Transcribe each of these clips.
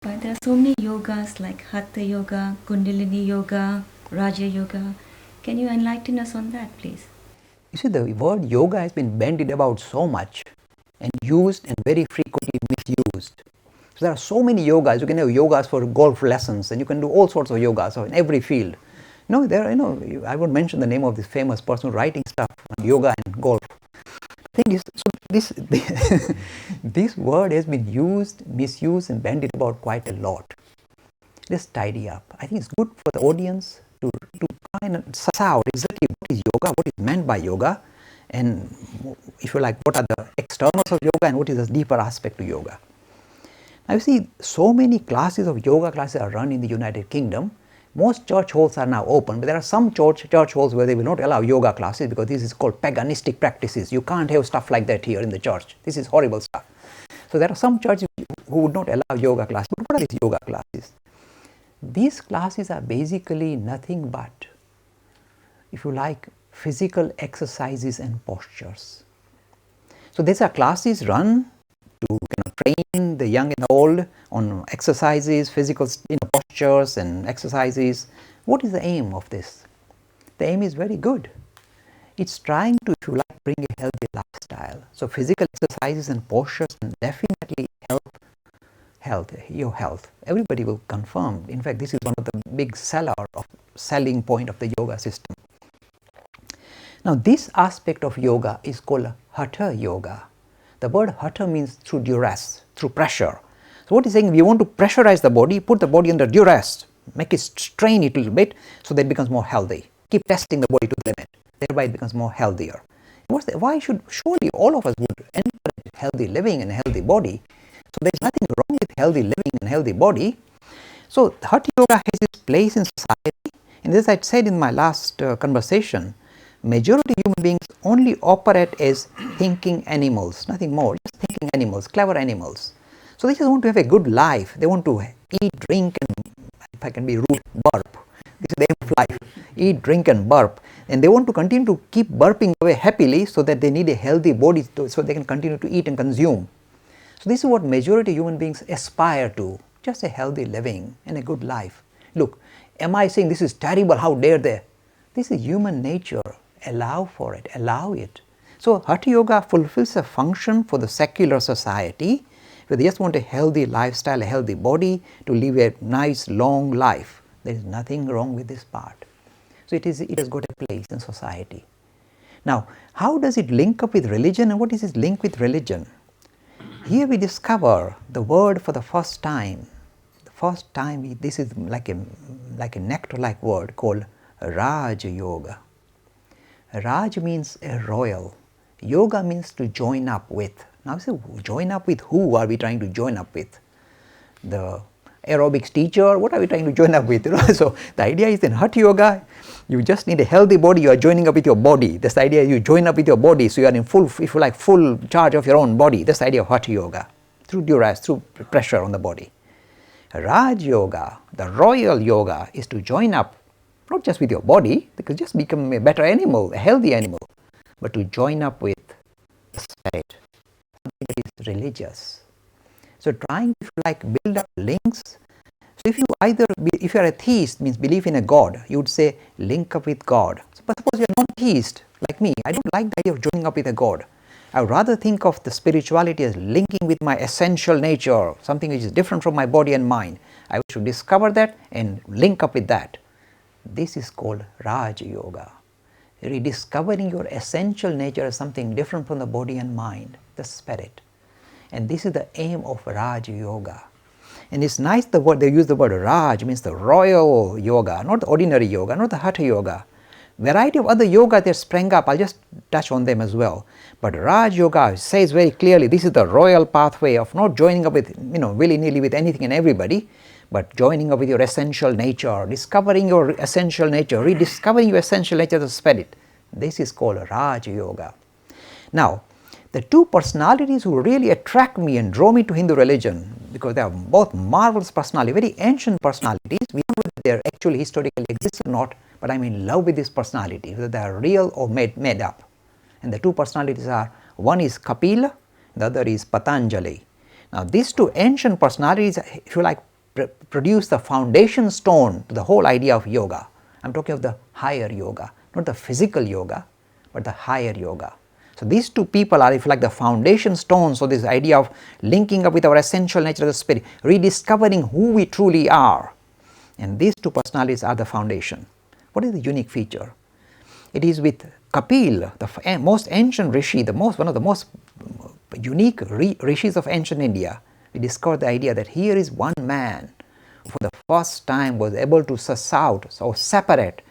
But there are so many yogas like Hatha Yoga, Kundalini Yoga, Raja Yoga. Can you enlighten us on that, please? You see, the word yoga has been bandied about so much and used and very frequently misused. So there are so many yogas. You can have yogas for golf lessons, and you can do all sorts of yogas in every field. No, I won't mention the name of this famous person writing stuff on yoga and golf. The thing is, so this word has been used, misused, and bandied about quite a lot. Let's tidy up. I think it's good for the audience to kind of suss out exactly what is yoga, what is meant by yoga, and if you like, what are the externals of yoga and what is the deeper aspect to yoga. Now you see, so many classes of yoga classes are run in the United Kingdom. Most church halls are now open, but there are some church halls where they will not allow yoga classes because this is called paganistic practices. You can't have stuff like that here in the church. This is horrible stuff. So there are some churches who would not allow yoga classes. But what are these yoga classes? These classes are basically nothing but, if you like, physical exercises and postures. So these are classes run to train the young and old on exercises, physical postures and exercises. What is the aim of this? The aim is very good. It's trying to, if you like, bring a healthy lifestyle. So physical exercises and postures can definitely help your health. Everybody will confirm. In fact, this is one of the big selling point of the yoga system. Now, this aspect of yoga is called Hatha Yoga. The word Hatha means through duress, through pressure. So what is saying, we want to pressurize the body, put the body under duress, make it strain it a little bit so that it becomes more healthy. Keep testing the body to the limit, thereby it becomes more healthier. Why should, surely all of us would encourage healthy living and a healthy body. So there is nothing wrong with healthy living and healthy body. So Hatha Yoga has its place in society, and as I said in my last conversation, majority of human beings only operate as thinking animals, nothing more, just thinking animals, clever animals. So they just want to have a good life. They want to eat, drink, and, if I can be rude, burp. This is the aim of life. Eat, drink, and burp. And they want to continue to keep burping away happily so that they need a healthy body so they can continue to eat and consume. So this is what majority of human beings aspire to, just a healthy living and a good life. Look, am I saying this is terrible, how dare they? This is human nature. Allow for it, allow it. So Hatha Yoga fulfills a function for the secular society where they just want a healthy lifestyle, a healthy body to live a nice long life. There is nothing wrong with this part. So it has got a place in society. Now, how does it link up with religion, and what is its link with religion? Here we discover the word for the first time. The first time this is like a nectar-like word called Raj Yoga. Raj means a royal. Yoga means to join up with. Now, so join up with who are we trying to join up with? The aerobics teacher? What are we trying to join up with? So the idea is in Hatha Yoga, you just need a healthy body. You are joining up with your body. This idea is you join up with your body, so you are in full, if you like, full charge of your own body. That's the idea of Hatha Yoga, through duress, through pressure on the body. Raj Yoga, the royal yoga, is to join up not just with your body, because just become a better animal, a healthy animal, but to join up with the spirit, something that is religious. So trying to, like, build up links. So if you if you are a theist, means believe in a God, you would say link up with God. So, but suppose you are non-theist like me, I don't like the idea of joining up with a God. I would rather think of the spirituality as linking with my essential nature, something which is different from my body and mind. I wish to discover that and link up with that. This is called Raj Yoga. Rediscovering your essential nature as something different from the body and mind, the spirit. And this is the aim of Raj Yoga. And it's nice the word, they use the word Raj, means the royal yoga, not the ordinary yoga, not the Hatha Yoga. Variety of other yoga that sprang up, I'll just touch on them as well. But Raj Yoga says very clearly, this is the royal pathway of not joining up with, willy-nilly with anything and everybody, but joining up with your essential nature, discovering your essential nature, rediscovering your essential nature of the spirit. This is called Raj Yoga. Now, the two personalities who really attract me and draw me to Hindu religion, because they are both marvelous personalities, very ancient personalities. We don't know whether they are actually historically exist or not, but I'm in love with these personalities, whether they are real or made up. And the two personalities are, one is Kapila, the other is Patanjali. Now, these two ancient personalities, if you like, produced the foundation stone to the whole idea of yoga. I am talking of the higher yoga, not the physical yoga, but the higher yoga. So these two people are, if you like, the foundation stones of this idea of linking up with our essential nature of the spirit, rediscovering who we truly are. And these two personalities are the foundation. What is the unique feature? It is with Kapil, the most ancient rishi, one of the most unique rishis of ancient India. We discovered the idea that here is one man who for the first time was able to suss out or separate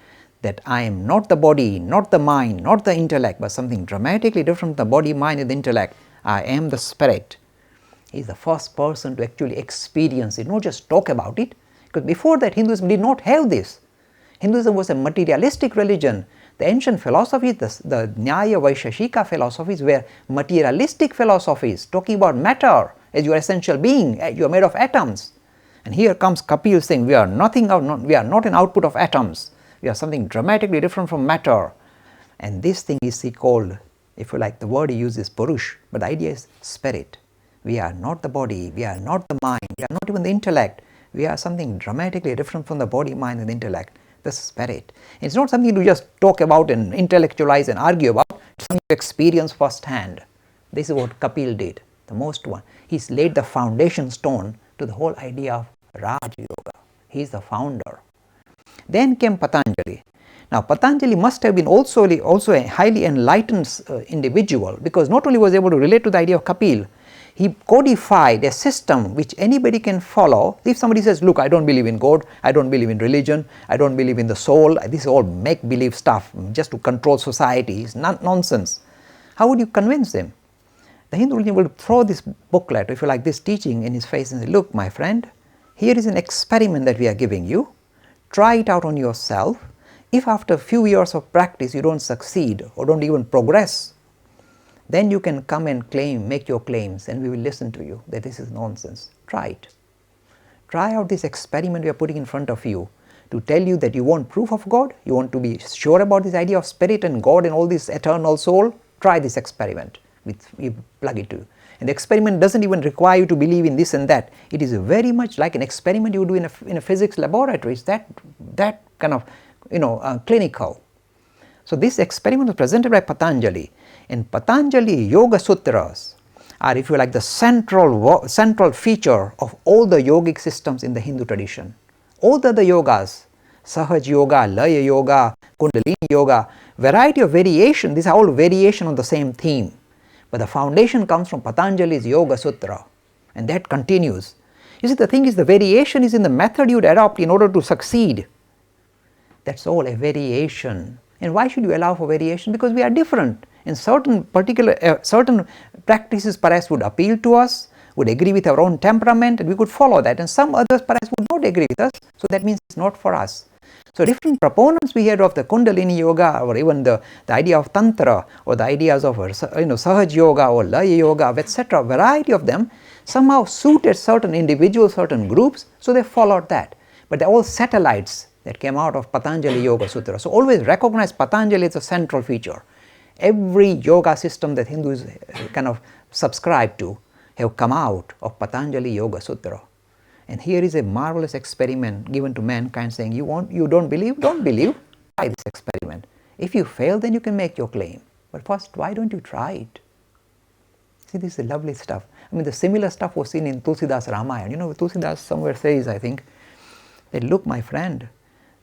that I am not the body, not the mind, not the intellect, but something dramatically different from the body, mind and the intellect. I am the spirit. He is the first person to actually experience it, not just talk about it. Because before that, Hinduism did not have this. Hinduism was a materialistic religion. The ancient philosophies, the Nyaya Vaisheshika philosophies were materialistic philosophies, talking about matter as your essential being. You are made of atoms. And here comes Kapil saying, we are we are not an output of atoms. We are something dramatically different from matter. And this thing is called, if you like, the word he uses Purush, but the idea is spirit. We are not the body, we are not the mind, we are not even the intellect. We are something dramatically different from the body, mind and the intellect, the spirit. It's not something to just talk about and intellectualize and argue about, it's something to experience firsthand. This is what Kapil did, the most one. He's laid the foundation stone to the whole idea of Raj Yoga. He is the founder. Then came Patanjali. Now Patanjali must have been also a highly enlightened individual, because not only was able to relate to the idea of Kapil, he codified a system which anybody can follow. If somebody says, look, I don't believe in God, I don't believe in religion, I don't believe in the soul, this is all make-believe stuff just to control society, it's nonsense. How would you convince him? The Hindu religion will throw this booklet, if you like, this teaching in his face and say, look, my friend, here is an experiment that we are giving you. Try it out on yourself. If after a few years of practice you don't succeed or don't even progress, then you can come and make your claims, and we will listen to you that this is nonsense. Try it. Try out this experiment we are putting in front of you to tell you that you want proof of God, you want to be sure about this idea of spirit and God and all this eternal soul. Try this experiment. We plug it to you. And the experiment doesn't even require you to believe in this and that. It is very much like an experiment you do in a physics laboratory. It's that kind of clinical. So this experiment was presented by Patanjali, and Patanjali Yoga Sutras are, if you like, the central feature of all the yogic systems in the Hindu tradition. All the other yogas, Sahaj Yoga, Laya Yoga, Kundalini Yoga, variety of variation, these are all variation on the same theme. But the foundation comes from Patanjali's Yoga Sutra, and that continues. You see, the thing is, the variation is in the method you would adopt in order to succeed. That's all a variation. And why should you allow for variation? Because we are different. And certain practices perhaps would appeal to us, would agree with our own temperament, and we could follow that. And some others perhaps would not agree with us, so that means it's not for us. So different proponents we hear of the Kundalini Yoga, or even the idea of Tantra, or the ideas of Sahaj Yoga or Laya Yoga, etc., variety of them somehow suited certain individuals, certain groups, so they followed that. But they're all satellites that came out of Patanjali Yoga Sutra. So always recognize Patanjali as a central feature. Every yoga system that Hindus kind of subscribe to have come out of Patanjali Yoga Sutra. And here is a marvelous experiment given to mankind, saying, you don't believe? Don't believe. Try this experiment. If you fail, then you can make your claim. But first, why don't you try it? See, this is lovely stuff. I mean, the similar stuff was seen in Tulsidas Ramayana. Tulsidas somewhere says, I think, that look, my friend,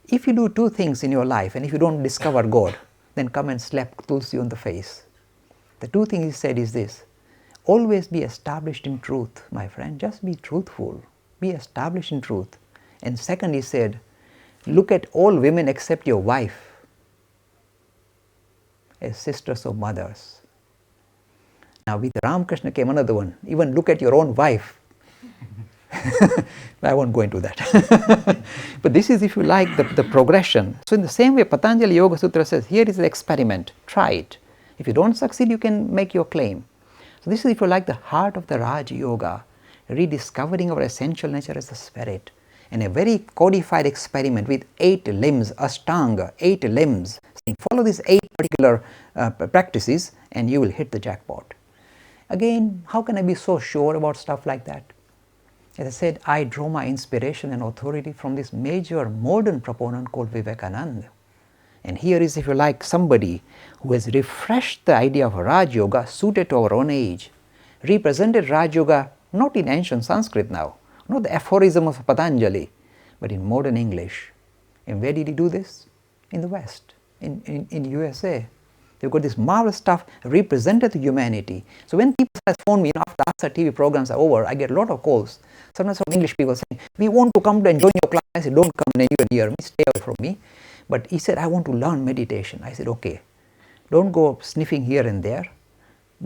if you do two things in your life and if you don't discover God, then come and slap Tulsi on the face. The two things he said is this: always be established in truth, my friend. Just be truthful. Be established in truth. And second, he said, look at all women except your wife as sisters or mothers. Now with Ramakrishna came another one. Even look at your own wife. I won't go into that. But this is, if you like, the progression. So in the same way, Patanjali Yoga Sutra says, here is the experiment. Try it. If you don't succeed, you can make your claim. So this is, if you like, the heart of the Raj Yoga, rediscovering our essential nature as the spirit. And a very codified experiment with 8 limbs, Ashtanga, 8 limbs. Follow these 8 particular practices and you will hit the jackpot. Again, how can I be so sure about stuff like that? As I said, I draw my inspiration and authority from this major modern proponent called Vivekananda. And here is, if you like, somebody who has refreshed the idea of Raj Yoga suited to our own age, represented Raj Yoga not in ancient Sanskrit now, not the aphorism of Patanjali, but in modern English. And where did he do this? In the West, in USA. They've got this marvelous stuff represented to humanity. So when people phone me after our TV programs are over, I get a lot of calls. Sometimes from English people saying, we want to come and join your class. I said, don't come anywhere near me, stay away from me. But he said, I want to learn meditation. I said, okay, don't go sniffing here and there.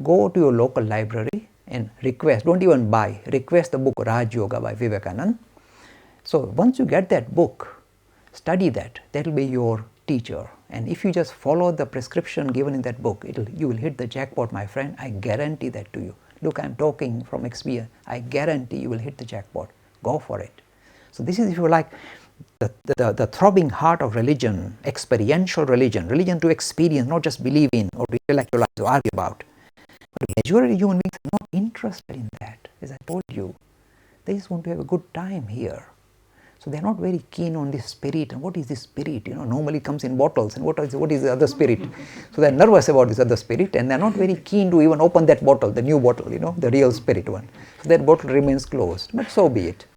Go to your local library and request, don't even buy, request the book Raj Yoga by Vivekananda. So once you get that book, study that, that will be your teacher. And if you just follow the prescription given in that book, you will hit the jackpot, my friend. I guarantee that to you. Look, I'm talking from experience. I guarantee you will hit the jackpot. Go for it. So this is, if you like, the throbbing heart of religion, experiential religion, religion to experience, not just believe in or intellectualize or argue about. But the majority of human beings are not interested in that. As I told you, they just want to have a good time here. So they are not very keen on this spirit. And what is this spirit? Normally it comes in bottles. And what is the other spirit? So they are nervous about this other spirit, and they are not very keen to even open that bottle, the new bottle, the real spirit one. So that bottle remains closed. But so be it.